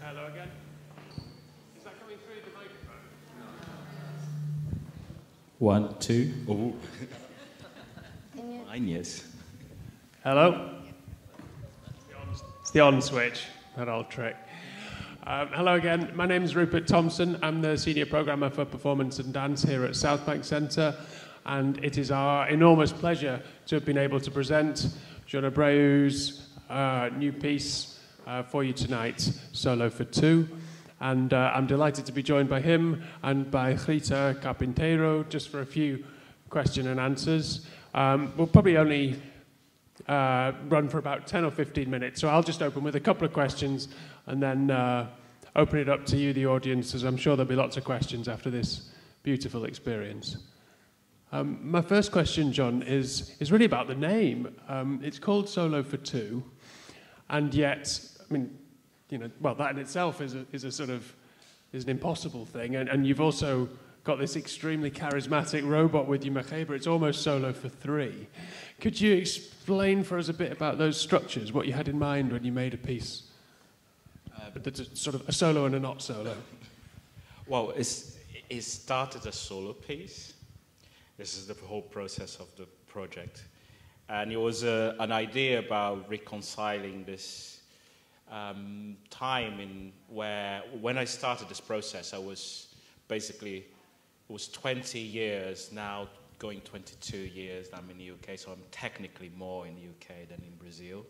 Hello again. Is that coming through the microphone? One, two. Oh. Mine, yes. Hello? It's the on switch, that old trick. Hello again. My name is Rupert Thompson. I'm the Senior Programmer for Performance and Dance here at Southbank Centre, and it is our enormous pleasure to have been able to present John Abreu's new piece for you tonight, Solo for Two. And I'm delighted to be joined by him and by Rita Carpinteiro just for a few question and answers. We'll probably only run for about 10 or 15 minutes, so I'll just open with a couple of questions and then open it up to you, the audience, as I'm sure there'll be lots of questions after this beautiful experience. My first question, John, is really about the name. It's called Solo for Two, and yet, I mean, you know, well, that in itself is an impossible thing, and you've also got this extremely charismatic robot with you, Abreu. It's almost Solo for Three. Could you explain for us a bit about those structures, what you had in mind when you made a piece? That's sort of a solo and a not solo. Well, it started a solo piece. This is the whole process of the project. And it was an idea about reconciling this time in where, when I started this process, I was basically, it was 20 years, now going 22 years I'm in the UK, so I'm technically more in the UK than in Brazil.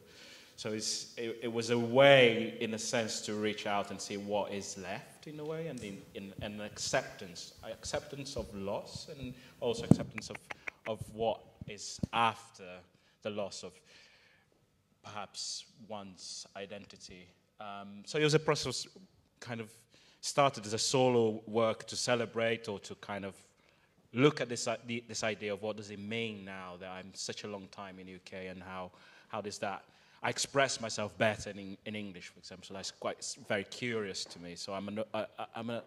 So it was a way, in a sense, to reach out and see what is left, in a way, and in acceptance of loss, and also acceptance of what is after the loss of perhaps one's identity. So it was a process kind of started as a solo work to celebrate or to kind of look at this idea of what does it mean now that I'm such a long time in the UK, and how does that, I express myself better in English, for example, so that's very curious to me. So I'm a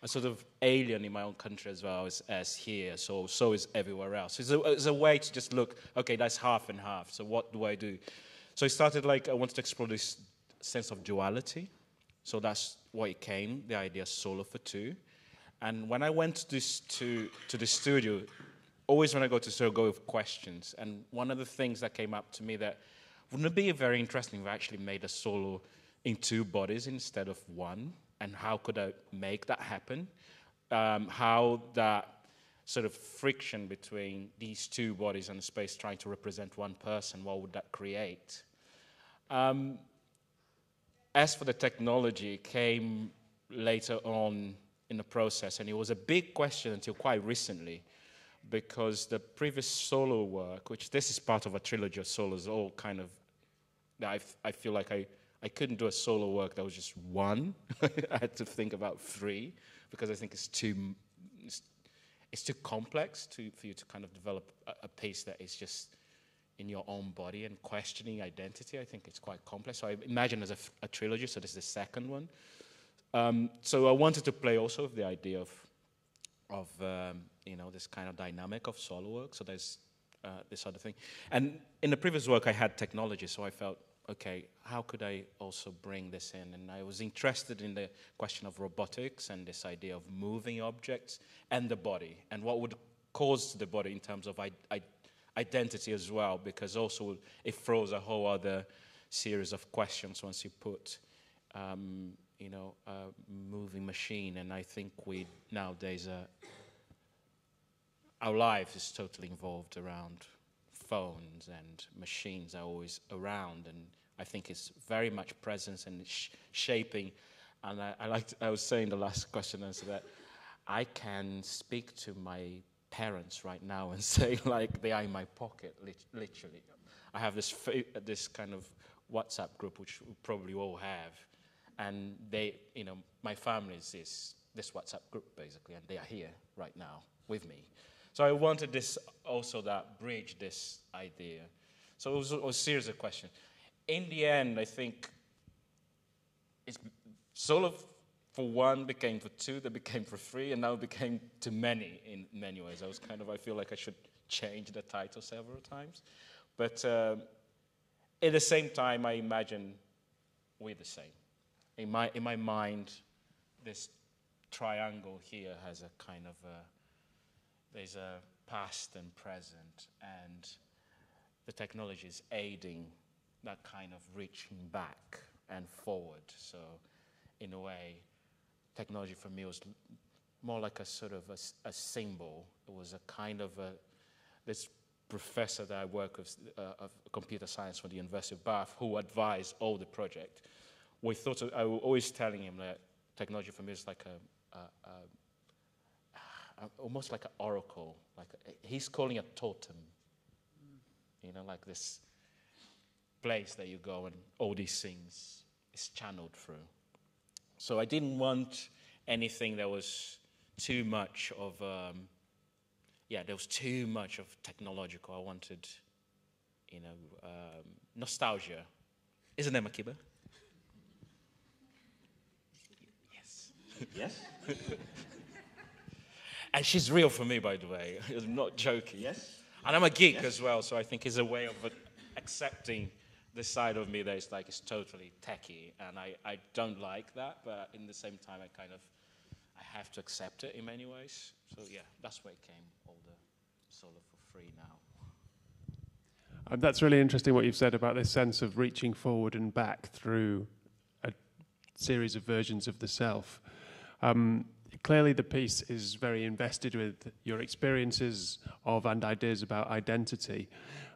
sort of alien in my own country as well as here, so is everywhere else. It's a way to just look, okay, that's half and half, so what do I do? So it started like I wanted to explore this sense of duality, so that's why it came, the idea Solo for Two. And when I went to the studio, always when I go to studio, I go with questions, and one of the things that came up to me that wouldn't it be very interesting if I actually made a solo in two bodies instead of one? And how could I make that happen? How that sort of friction between these two bodies and the space trying to represent one person, what would that create? As for the technology, it came later on in the process, and it was a big question until quite recently, because the previous solo work, which this is part of a trilogy of solos, all kind of, I feel like I couldn't do a solo work that was just one. I had to think about three, because I think it's too complex for you to kind of develop a piece that is just in your own body and questioning identity. I think it's quite complex. So I imagine as a trilogy, so this is the second one. So I wanted to play also with the idea of you know, this kind of dynamic of solo work. So there's this other thing. And in the previous work, I had technology, so I felt, okay, how could I also bring this in? And I was interested in the question of robotics and this idea of moving objects and the body, and what would cause the body in terms of identity as well, because also it throws a whole other series of questions once you put you know, a moving machine. And I think nowadays, our life is totally involved around phones, and machines are always around, and I think it's very much presence and shaping. And I was saying the last question answer that I can speak to my parents right now and say, like, they are in my pocket, literally. I have this kind of WhatsApp group, which we probably all have. And they, you know, my family is this WhatsApp group, basically, and they are here right now with me. So I wanted this also that bridge this idea. So it was a series of questions. In the end, I think it's solo for one became for two, that became for three, and now it became to many in many ways. I feel like I should change the title several times. But at the same time, I imagine we're the same. in my mind, this triangle here has a kind of there's a past and present, and the technology is aiding that kind of reaching back and forward. So in a way, technology for me was more like a sort of a symbol. It was a kind of this professor that I work with of computer science from the University of Bath, who advised all the project. I was always telling him that technology for me is like almost like an oracle. He's calling it a totem. You know, like this place that you go and all these things is channeled through. So I didn't want anything that was too much of, there was too much of technological. I wanted, nostalgia. Isn't that Makiba? Yes. Yes? And she's real for me, by the way. I'm not joking. Yes? And I'm a geek as well, so I think it's a way of accepting the side of me that is like it's totally techie, and I don't like that, but in the same time I have to accept it in many ways. So yeah, that's where it came, all the solar for free now. That's really interesting what you've said about this sense of reaching forward and back through a series of versions of the self. Clearly the piece is very invested with your experiences of and ideas about identity.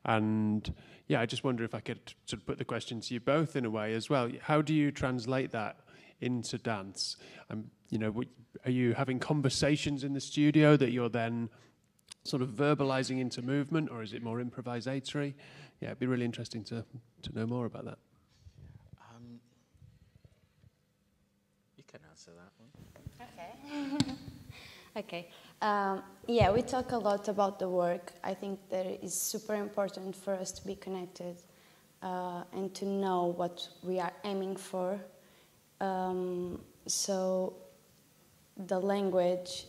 And yeah, I just wonder if I could sort of put the question to you both in a way as well. How do you translate that into dance? Are you having conversations in the studio that you're then sort of verbalizing into movement, or is it more improvisatory? Yeah, it'd be really interesting to know more about that. You can answer that one. Okay. Okay. We talk a lot about the work. I think that it is super important for us to be connected and to know what we are aiming for. So the language,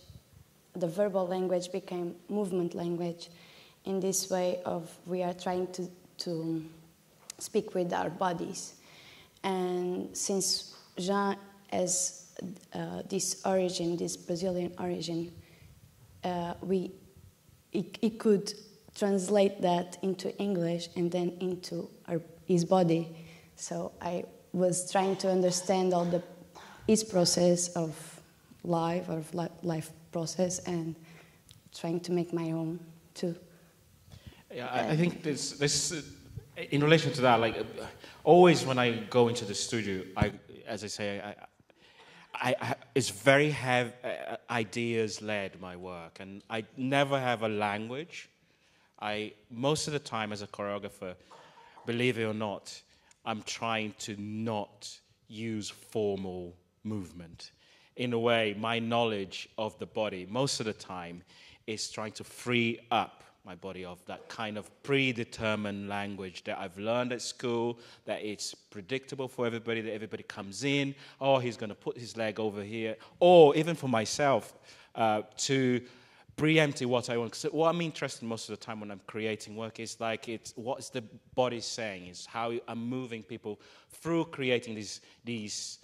the verbal language became movement language in this way of we are trying to speak with our bodies. And since Jean has this origin, this Brazilian origin, he could translate that into English and then into his body. So I was trying to understand all his process of life process, and trying to make my own too. Yeah, I think this in relation to that, like always when I go into the studio, as I say, it's very ideas-led, my work, and I never have a language. Most of the time as a choreographer, believe it or not, I'm trying to not use formal movement. In a way, my knowledge of the body, most of the time, is trying to free up my body of that kind of predetermined language that I've learned at school, that it's predictable for everybody, that everybody comes in, oh, he's going to put his leg over here, or even for myself, to preempt what I want. Because what I'm interested in most of the time when I'm creating work is like what's the body saying, is how I'm moving people through creating these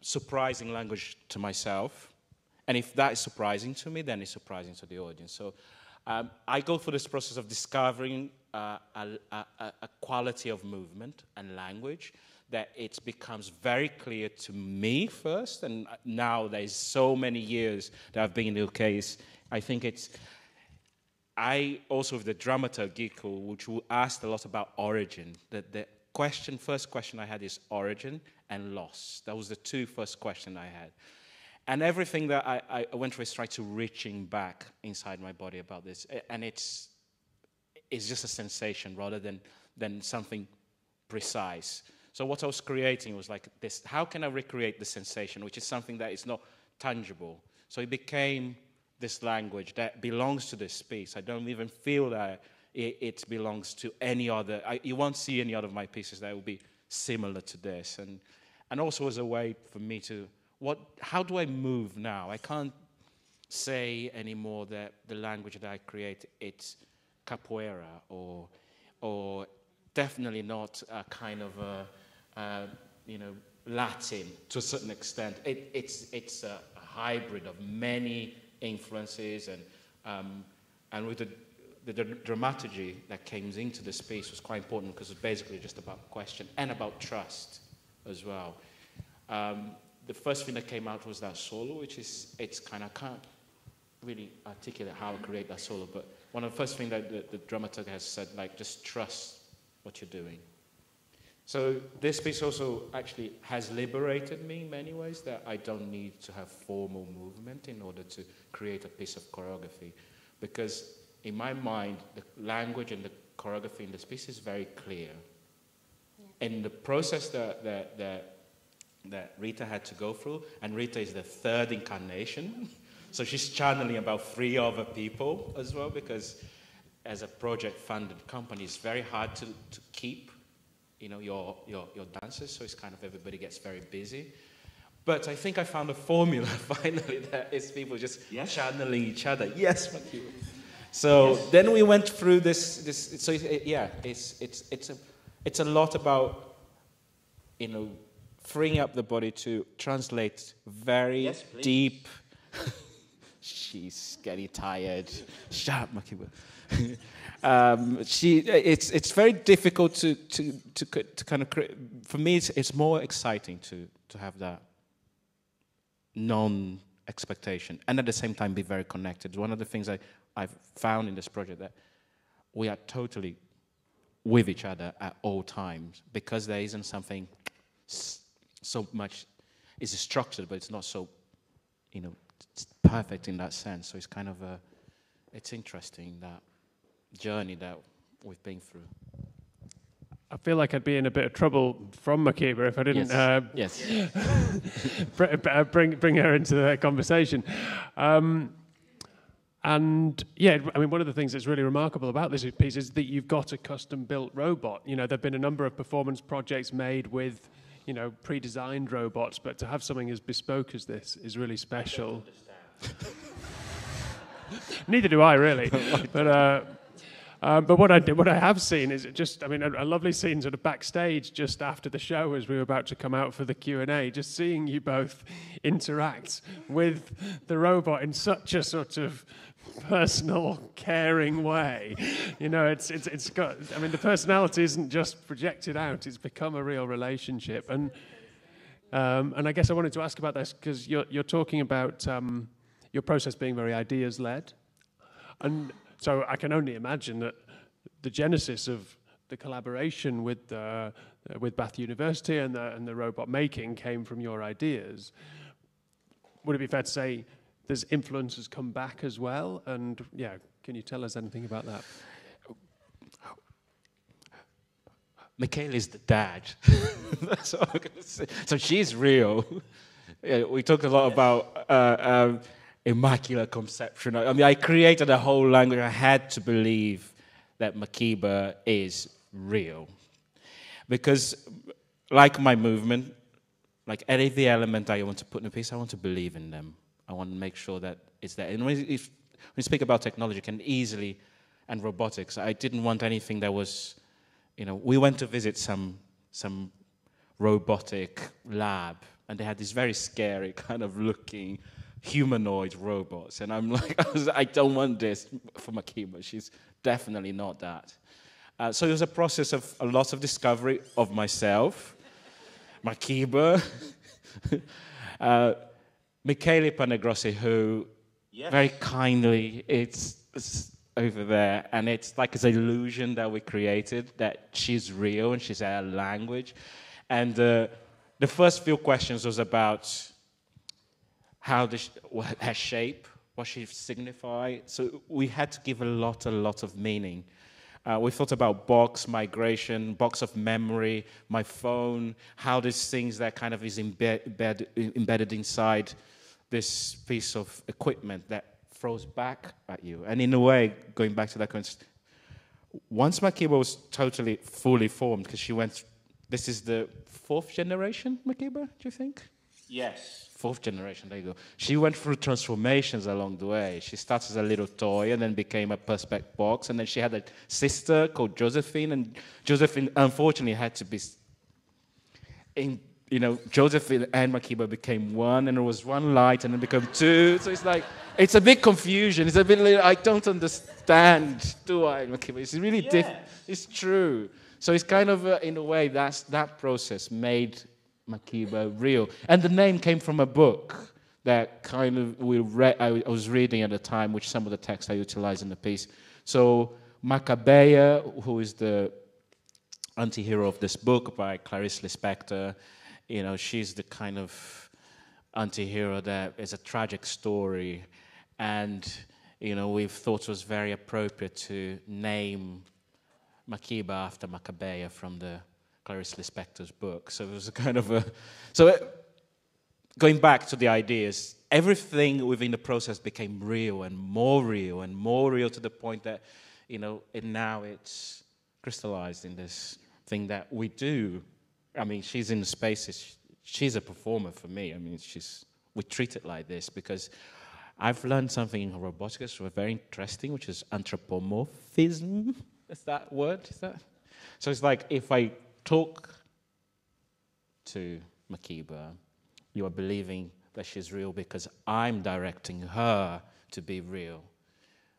surprising language to myself. And if that is surprising to me, then it's surprising to the audience. So I go through this process of discovering a quality of movement and language that it becomes very clear to me first, and now there's so many years that I've been in the case. I think I also with the dramaturgical, which we asked a lot about origin. The first question I had is origin and loss. That was the two first questions I had. And everything that I went through is trying to reaching back inside my body about this. And it's just a sensation rather than something precise. So what I was creating was like this, how can I recreate the sensation, which is something that is not tangible? So it became this language that belongs to this piece. I don't even feel that it belongs to any other. You won't see any other of my pieces that will be similar to this. And also as a way for me to, how do I move now? I can't say anymore that the language that I create, it's capoeira or definitely not a kind of Latin to a certain extent. It's a hybrid of many influences, and with the dramaturgy that came into the space was quite important because it's basically just about question and about trust as well. The first thing that came out was that solo, which is, I can't really articulate how to create that solo, but one of the first things that the dramaturg has said, like, just trust what you're doing. So this piece also actually has liberated me in many ways, that I don't need to have formal movement in order to create a piece of choreography. Because in my mind, the language and the choreography in this piece is very clear. Yeah. And the process that Rita had to go through, and Rita is the third incarnation, so she's channeling about 3 other people as well, because as a project-funded company, it's very hard to keep, you know, your dancers, so it's kind of everybody gets very busy. But I think I found a formula finally that is people just channeling each other. Yes, thank you. So then we went through this. So it's a lot about, you know, freeing up the body to translate very deep. She's getting tired. Shut up, Makiba. It's very difficult to kind of create. For me, it's more exciting to have that non-expectation and at the same time be very connected. One of the things I've found in this project, that we are totally with each other at all times, because there isn't something so much. It's structured, but it's not so, you know, it's perfect in that sense. So it's kind of it's interesting, that journey that we've been through. I feel like I'd be in a bit of trouble from Makiba if I didn't bring her into the conversation. And yeah, I mean, one of the things that's really remarkable about this piece is that you've got a custom-built robot. You know, there've been a number of performance projects made with, you know, pre-designed robots, but to have something as bespoke as this is really special. Neither do I, really. But what I have seen is just, I mean, a lovely scene sort of backstage just after the show as we were about to come out for the Q&A, just seeing you both interact with the robot in such a sort of personal, caring way. You know, it's got, I mean, the personality isn't just projected out, it's become a real relationship. And I guess I wanted to ask about this because you're talking about your process being very ideas-led. And so I can only imagine that the genesis of the collaboration with Bath University and the robot making came from your ideas. Would it be fair to say there's influences come back as well? And yeah, can you tell us anything about that? Michaela is the dad. That's all I'm going to say. So she's real. Yeah, we talked a lot about immaculate conception. I mean, I created a whole language. I had to believe that Makiba is real. Because like my movement, like any of the element I want to put in a piece, I want to believe in them. I want to make sure that it's there. And when you speak about technology, can easily, and robotics, I didn't want anything that was, you know, we went to visit some robotic lab, and they had this very scary kind of looking humanoid robots, and I'm like, I don't want this for Makiba. She's definitely not that. So it was a process of a lot of discovery of myself, Makiba, Michele Panegrossi, who very kindly, it's over there, and it's like it's an illusion that we created, that she's real and she's our language. And the first few questions was about how her shape, what she signified. So we had to give a lot of meaning. We thought about box migration, box of memory, my phone, how these things that kind of is embedded inside this piece of equipment that throws back at you. And in a way, going back to that concept, once Makiba was totally fully formed, because she went, this is the 4th generation, Makiba, do you think? Yes. 4th generation, there you go. She went through transformations along the way. She started as a little toy and then became a Perspex box. And then she had a sister called Josephine. And Josephine, unfortunately, had to be Josephine and Makiba became one, and there was one light, and then became two. So it's like, it's a big confusion. It's a bit like, I don't understand, do I, Makiba? It's really it's true. So it's kind of, in a way, that process made Makiba real. And the name came from a book that kind of I was reading at the time, which some of the text I utilized in the piece. So Maccabea, who is the anti-hero of this book by Clarice Lispector, she's the kind of anti-hero that is a tragic story, and we thought it was very appropriate to name Makiba after Maccabea from the Clarice Lispector's book. So it was a kind of going back to the ideas, everything within the process became real and more real and more real, to the point that now it's crystallized in this thing that we do. I mean, she's in the spaces. She's a performer for me. I mean, we treat it like this because I've learned something in robotics which was very interesting, which is anthropomorphism. Is that word? So it's like, if I talk to Makiba, you are believing that she's real because I'm directing her to be real.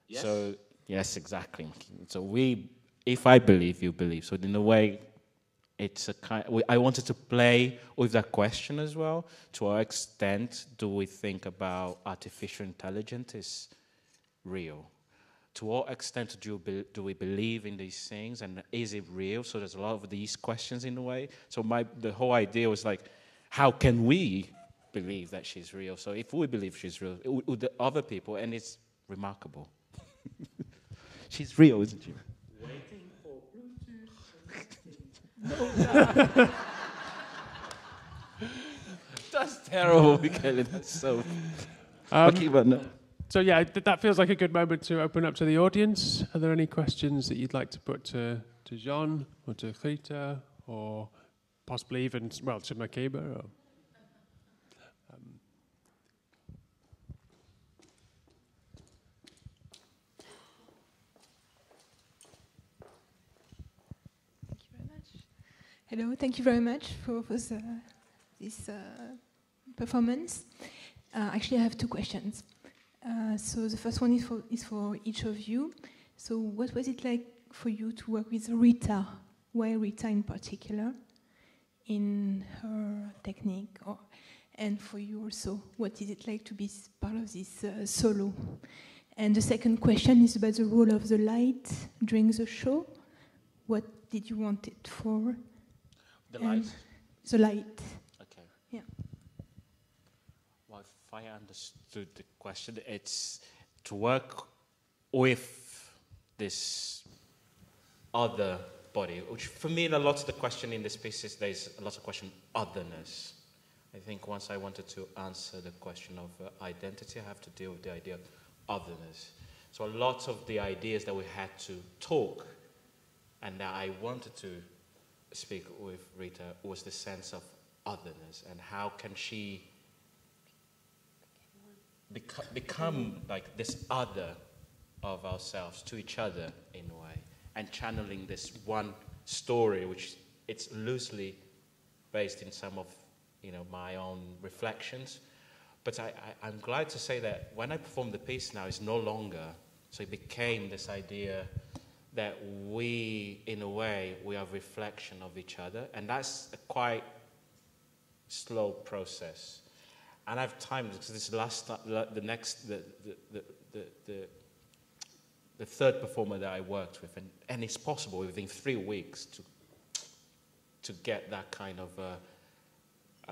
Yes. So yes, exactly. So if I believe, you believe. So in a way, it's a kind. I wanted to play with that question as well. To what extent do we think about artificial intelligence is real? To what extent do we believe in these things, and is it real? So there's a lot of these questions in a way. So the whole idea was like, how can we believe that she's real? So if we believe she's real, would the other people, and it's remarkable. She's real, isn't she? Waiting for Bluetooth. That's terrible, Michele. That's so. But no. So yeah, that feels like a good moment to open up to the audience. Are there any questions that you'd like to put to Jean or to Rita, or possibly even, to Makiba? Or, Thank you very much. Hello, thank you very much for this performance. Actually, I have two questions. So the first one is for each of you. So what was it like for you to work with Rita? Why Rita in particular, in her technique? And for you also, what is it like to be part of this solo? And the second question is about the role of the light during the show. What did you want it for? The light? The light. Okay. Yeah. Well, if I understood the question, it's to work with this other body, which for me, a lot of the question in this piece is there's a lot of question otherness. I think once I wanted to answer the question of identity, I have to deal with the idea of otherness. So a lot of the ideas that we had to talk and that I wanted to speak with Rita was the sense of otherness, and how can she become like this other of ourselves to each other in a way, and channeling this one story, which it's loosely based in some of my own reflections. But I'm glad to say that when I perform the piece now, it's no longer, so it became this idea that we, in a way, we are a reflection of each other, and that's a quite slow process. And I have time, because this the third performer that I worked with, and it's possible within 3 weeks to get that kind of a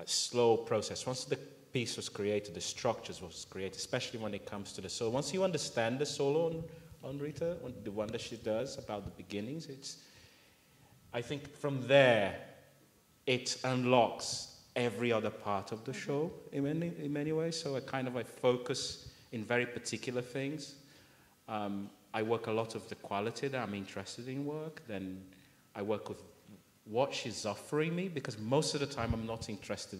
slow process. Once the piece was created, the structures was created, especially when it comes to the solo. Once you understand the solo on Rita, the one that she does about the beginnings, I think from there, it unlocks every other part of the show in many ways. So I focus in very particular things. I work a lot of the quality that I'm interested in work. Then I work with what she's offering me, because most of the time I'm not interested,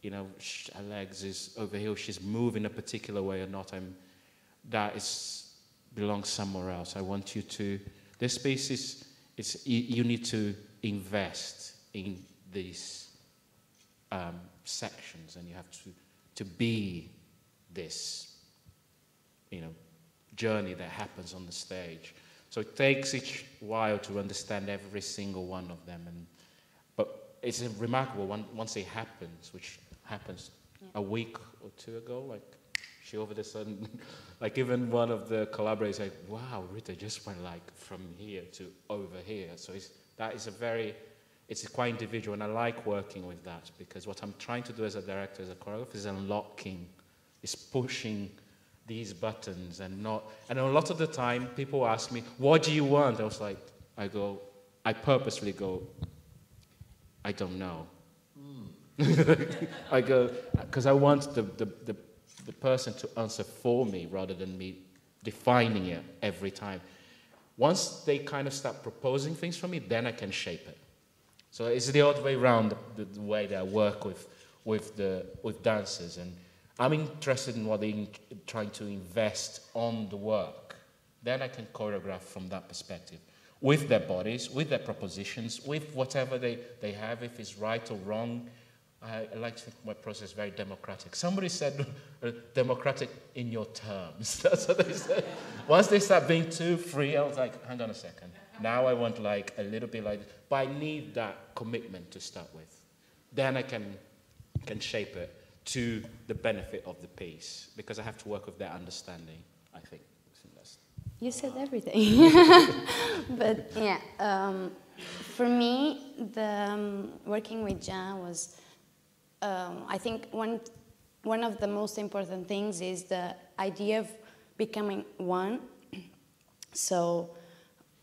her legs is over here, she's moving a particular way or not. Belongs somewhere else. I want you to, this space you need to invest in this sections, and you have to be this, journey that happens on the stage. So it takes each while to understand every single one of them, but it's remarkable once it happens, which happens a week or two ago. Like she all of a sudden, like even one of the collaborators, like, wow, Rita just went like from here to over here. So it's quite individual, and I like working with that, because what I'm trying to do as a director, as a choreographer, is unlocking, is pushing these buttons, and a lot of the time people ask me, what do you want? I purposely go, I don't know. I go, because I want the person to answer for me rather than me defining it every time. Once they kind of start proposing things for me, then I can shape it. So it's the other way around, the way that I work with dancers, and I'm interested in what they're trying to invest on the work. Then I can choreograph from that perspective, with their bodies, with their propositions, with whatever they have, if it's right or wrong. I like to think my process is very democratic. Somebody said democratic in your terms. That's what they said. Once they start being too free, I was like, hang on a second. Now I want like a little bit like, but I need that commitment to start with. Then I can shape it to the benefit of the piece, because I have to work with their understanding, I think. You said everything. But yeah, for me, working with Jean was, I think one of the most important things is the idea of becoming one. So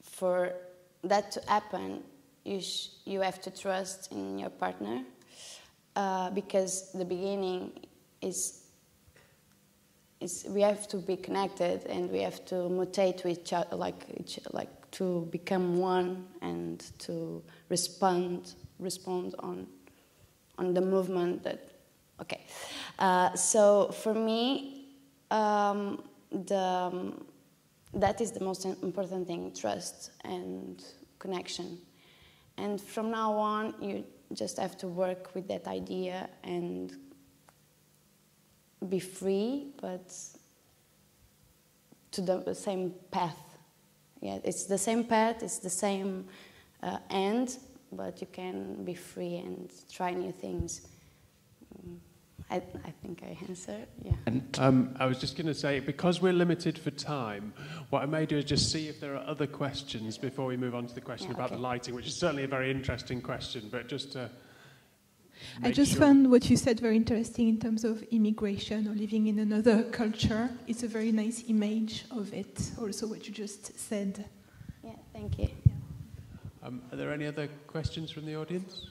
for that to happen, you have to trust in your partner, because the beginning is we have to be connected, and we have to mutate to each other, like to become one, and to respond on the movement that. Okay, so for me, that is the most important thing: trust and connection. And from now on, you just have to work with that idea and be free, but to the same path. Yeah, it's the same path, it's the same end, but you can be free and try new things. I think I answered, yeah. And I was just going to say, because we're limited for time, what I may do is just see if there are other questions before we move on to the question about the lighting, which is certainly a very interesting question, but just to I just found what you said very interesting in terms of immigration or living in another culture. It's a very nice image of it, also what you just said. Yeah, thank you. Yeah. Are there any other questions from the audience?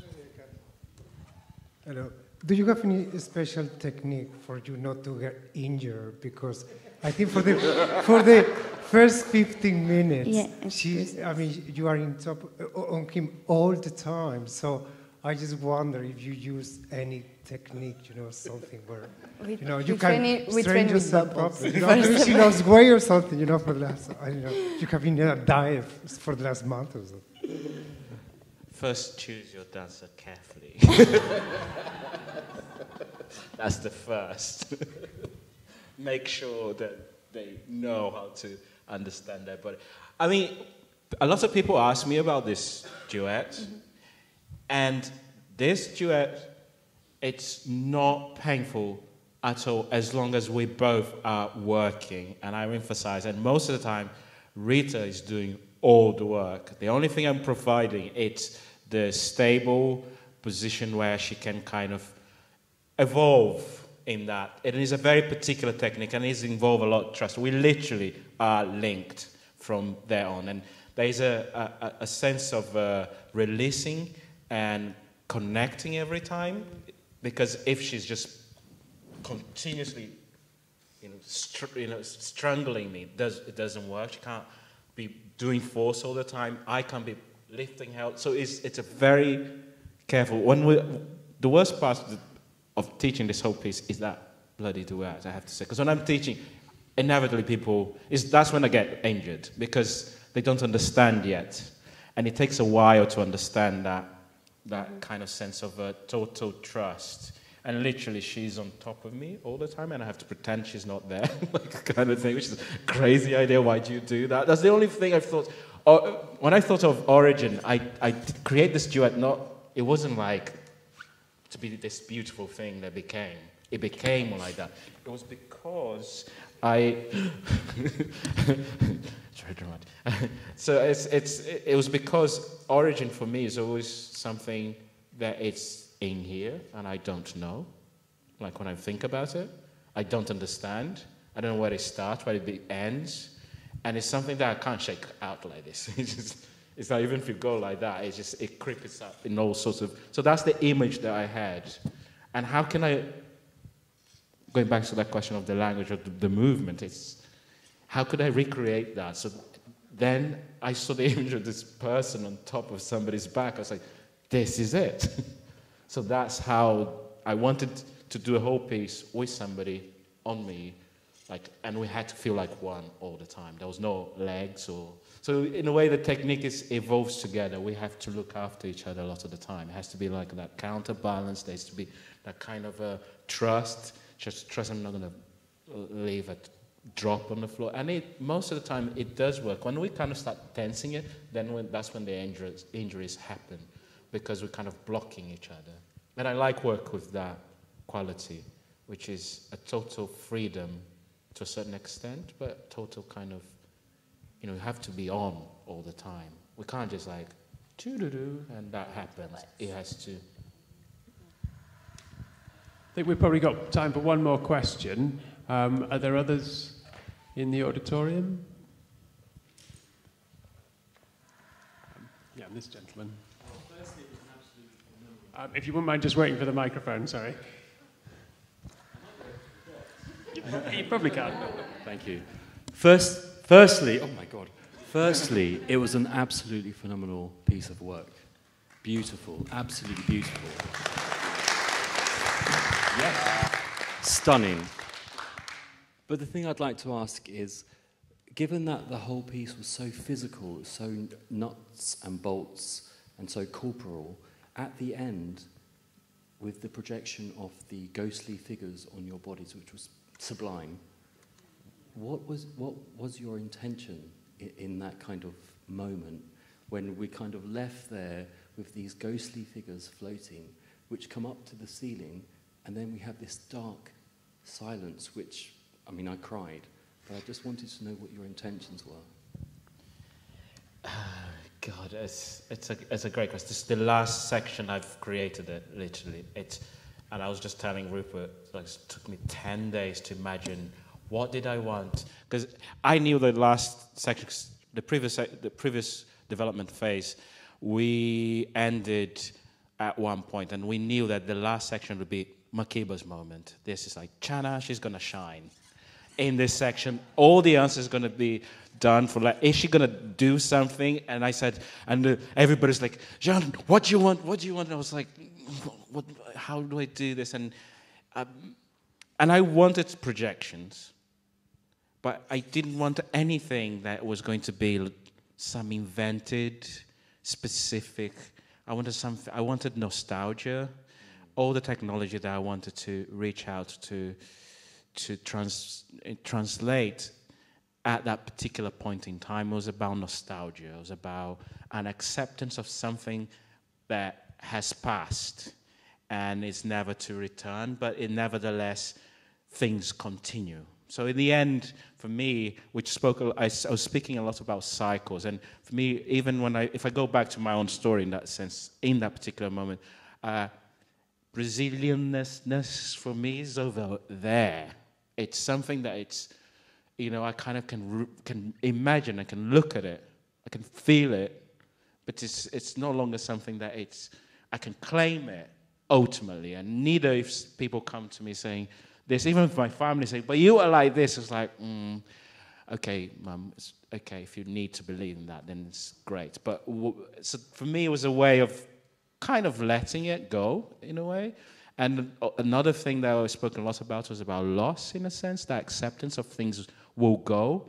Hello. Do you have any special technique for you not to get injured? Because I think for the first 15 minutes, you are in top on him all the time. So I just wonder if you use any technique, something where you can strain yourself properly. Maybe she lost weight or something, for the last. You have been on a diet for the last month or so. First, choose your dancer carefully. That's the first. Make sure that they know how to understand their body. I mean, a lot of people ask me about this duet, and this duet, it's not painful at all as long as we both are working, and I emphasize, and most of the time, Rita is doing all the work. The only thing I'm providing, it's the stable position where she can kind of evolve in that. It is a very particular technique, and it involves a lot of trust. We literally are linked from there on, and there is a sense of releasing and connecting every time, because if she's just continuously strangling me, it doesn't work. She can't be doing force all the time. I can't be lifting her. So it's a very careful. The worst part of teaching this whole piece is that bloody duet, I have to say. Because when I'm teaching, inevitably that's when I get injured, because they don't understand yet. And it takes a while to understand that that kind of sense of total trust. And literally, she's on top of me all the time, and I have to pretend she's not there, like kind of thing, which is a crazy idea. Why do you do that? That's the only thing I've thought. When I thought of Origin, I create this duet. It wasn't like to be this beautiful thing that became. It became like that. It was because it's very dramatic. So it was because Origin for me is always something that it's in here, and I don't know. Like when I think about it, I don't understand. I don't know where it starts, where it ends, and it's something that I can't shake out like this. It's not even if you go like that. It creeps up in all sorts of. So that's the image that I had, and how can I? Going back to that question of the language of the movement, how could I recreate that? So then I saw the image of this person on top of somebody's back. I was like, this is it. So that's how I wanted to do a whole piece with somebody on me, and we had to feel like one all the time. There was no legs so in a way the technique evolves together. We have to look after each other a lot of the time. It has to be like that counterbalance. There has to be that kind of trust. Just trust I'm not going to leave a drop on the floor. And most of the time it does work. When we kind of start tensing it, that's when the injuries happen, because we're kind of blocking each other. And I like work with that quality, which is a total freedom to a certain extent, but total kind of, you have to be on all the time. We can't just like, doo-doo-doo, and that happens. It has to. I think we've probably got time for one more question. Are there others in the auditorium? Yeah, this gentleman. If you wouldn't mind just waiting for the microphone, sorry. You probably can. Thank you. Firstly, oh my God. Firstly, it was an absolutely phenomenal piece of work. Beautiful, absolutely beautiful. Yes. Stunning. But the thing I'd like to ask is, given that the whole piece was so physical, so nuts and bolts, and so corporal, at the end, with the projection of the ghostly figures on your bodies, which was sublime, what was your intention in that kind of moment when we kind of left there with these ghostly figures floating, which come up to the ceiling, and then we have this dark silence, which, I mean, I cried, but I just wanted to know what your intentions were. God, it's a great question. This is the last section I've created, literally. And I was just telling Rupert, it took me 10 days to imagine what did I want. Because I knew the last section, the previous development phase, we ended at one point, and we knew that the last section would be Makiba's moment. This is like, Chana, she's going to shine. In this section, all the answers are going to be done for, like, is she going to do something? And I said, and everybody's like, Jean, what do you want? What do you want? And I was like, how do I do this? And I wanted projections, but I didn't want anything that was going to be some invented, specific. I wanted nostalgia, all the technology that I wanted to reach out to translate at that particular point in time. It was about nostalgia. It was about an acceptance of something that has passed and is never to return, but nevertheless, things continue. So in the end, for me, I was speaking a lot about cycles, and for me, even if I go back to my own story in that sense, in that particular moment, Brazilianness for me is over there. It's something that I kind of can imagine, I can look at it, I can feel it, but it's no longer something that I can claim it ultimately. And neither if people come to me saying this, even if my family say, but you are like this, it's like, okay, Mum, it's okay, if you need to believe in that, then it's great. But so for me, it was a way of kind of letting it go in a way. And another thing that I was spoken a lot about was about loss, in a sense, that acceptance of things will go.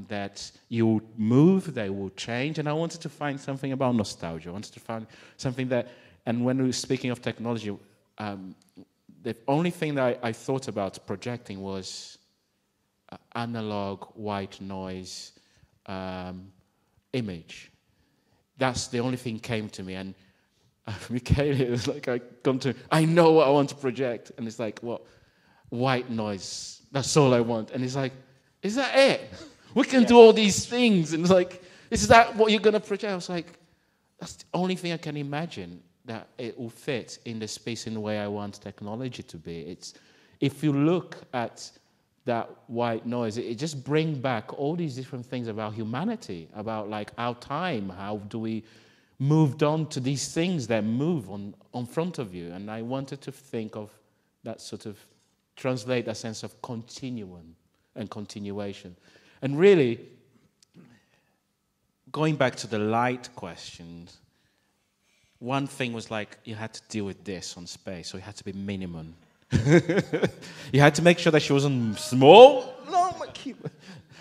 that you move, they will change. And I wanted to find something about nostalgia. I wanted to find something that, and when we were speaking of technology, the only thing that I thought about projecting was analog white noise image. That's the only thing came to me. And Michaela, it was like I know what I want to project. And it's like, what? White noise. That's all I want. And it's like, is that it? We can do all these things. And it's like, is that what you're going to project? I was like, that's the only thing I can imagine that it will fit in the space in the way I want technology to be. It's, if you look at that white noise, it just brings back all these different things about humanity, about like our time, how do we moved on to these things that move on front of you. And I wanted to think of that sort of, translate a sense of continuum and continuation. And really, going back to the light questions, one thing was like, you had to deal with this on space, so it had to be minimum. You had to make sure that she wasn't small. No,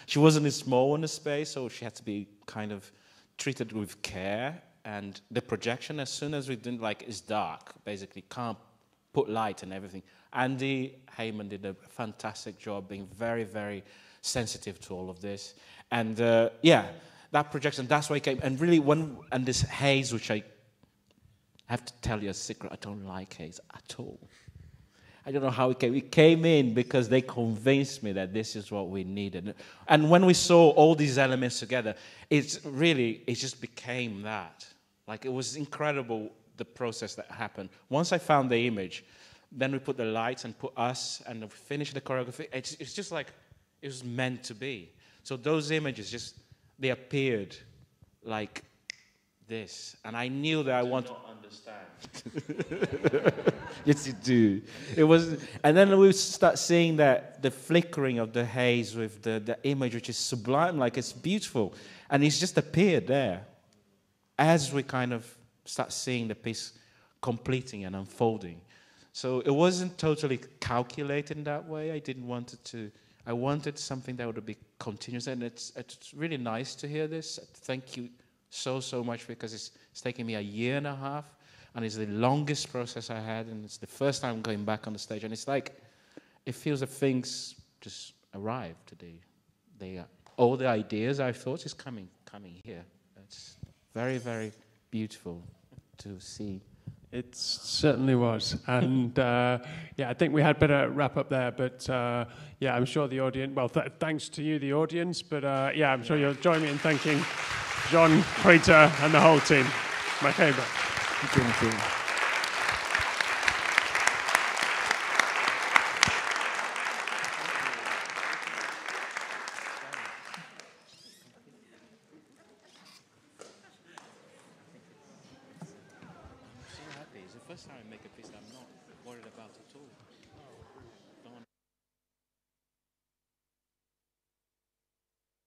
she wasn't small in the space, so she had to be kind of treated with care. And the projection, as soon as we didn't like, it's dark, basically can't put light and everything. Andy Heyman did a fantastic job being very, very sensitive to all of this. And yeah, that projection, that's why it came. And really, and this haze, which I have to tell you a secret, I don't like haze at all. I don't know how it came. It came in because they convinced me that this is what we needed. And when we saw all these elements together, it just became that. Like, it was incredible, the process that happened. Once I found the image, then we put the lights and put us, and we finished the choreography. It's just like it was meant to be. So those images they appeared like this. And I knew that I wanted to understand. Yes, you do. It was, and then we start seeing that the flickering of the haze with the image, which is sublime, like it's beautiful. And it's just appeared there as we kind of start seeing the piece completing and unfolding. So it wasn't totally calculated in that way. I didn't want it to. I wanted something that would be continuous, and it's really nice to hear this. Thank you so much, because it's taken me a year and a half, and it's the longest process I had, and it's the first time going back on the stage, and it's like it feels that things just arrived today. All the ideas I thought is coming here. It's very, very beautiful to see. It certainly was. And yeah, I think we had better wrap up there. But yeah, I'm sure the audience, well, thanks to you, the audience. But yeah, I'm sure you'll join me in thanking John, Krita, and the whole team. My favourite. Thank you. It's the first time I make a piece that I'm not